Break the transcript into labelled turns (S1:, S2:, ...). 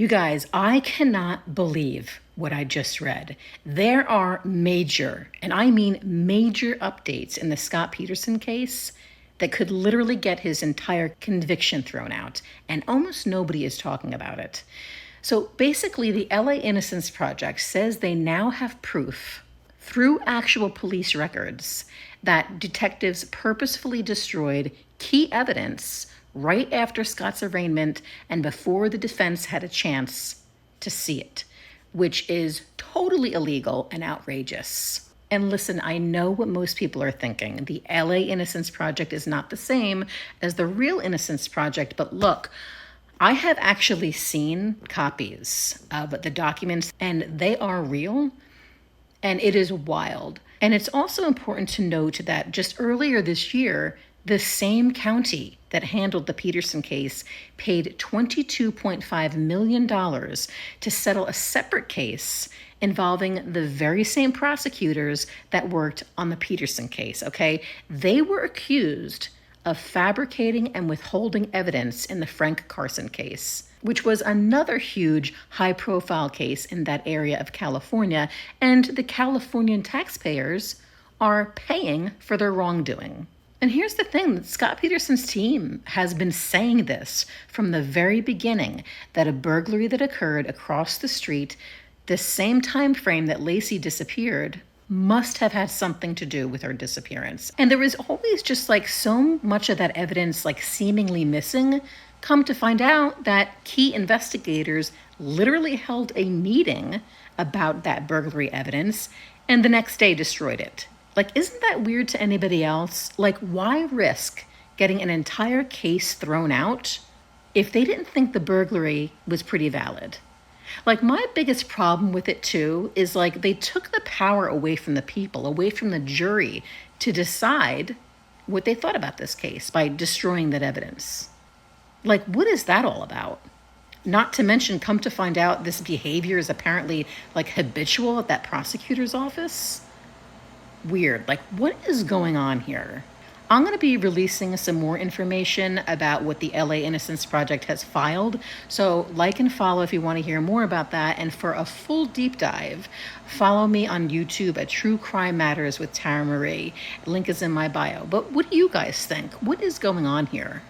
S1: You guys, I cannot believe what I just read. There are major, and I mean major updates in the Scott Peterson case that could literally get his entire conviction thrown out, and almost nobody is talking about it. So basically, the LA Innocence Project says they now have proof through actual police records that detectives purposefully destroyed key evidence right after Scott's arraignment and before the defense had a chance to see it, which is totally illegal and outrageous. And listen, I know what most people are thinking. The LA Innocence Project is not the same as the real Innocence Project, but look, I have actually seen copies of the documents and they are real, and it is wild. And it's also important to note that just earlier this year, the same county that handled the Peterson case paid $22.5 million to settle a separate case involving the very same prosecutors that worked on the Peterson case, okay? They were accused of fabricating and withholding evidence in the Frank Carson case, which was another huge high-profile case in that area of California, and the Californian taxpayers are paying for their wrongdoing. And here's the thing, Scott Peterson's team has been saying this from the very beginning, that a burglary that occurred across the street, the same time frame that Laci disappeared, must have had something to do with her disappearance. And there was always just like so much of that evidence like seemingly missing. Come to find out that key investigators literally held a meeting about that burglary evidence and the next day destroyed it. Like, isn't that weird to anybody else? Like, why risk getting an entire case thrown out if they didn't think the burglary was pretty valid? Like, my biggest problem with it, too, is like they took the power away from the people, away from the jury to decide what they thought about this case by destroying that evidence. Like, what is that all about? Not to mention, come to find out, this behavior is apparently like habitual at that prosecutor's office. Weird. Like, what is going on here? I'm going to be releasing some more information about what the LA Innocence Project has filed. So like and follow if you want to hear more about that. And for a full deep dive, follow me on YouTube at True Crime Matters with Tara Marie. Link is in my bio. But what do you guys think? What is going on here?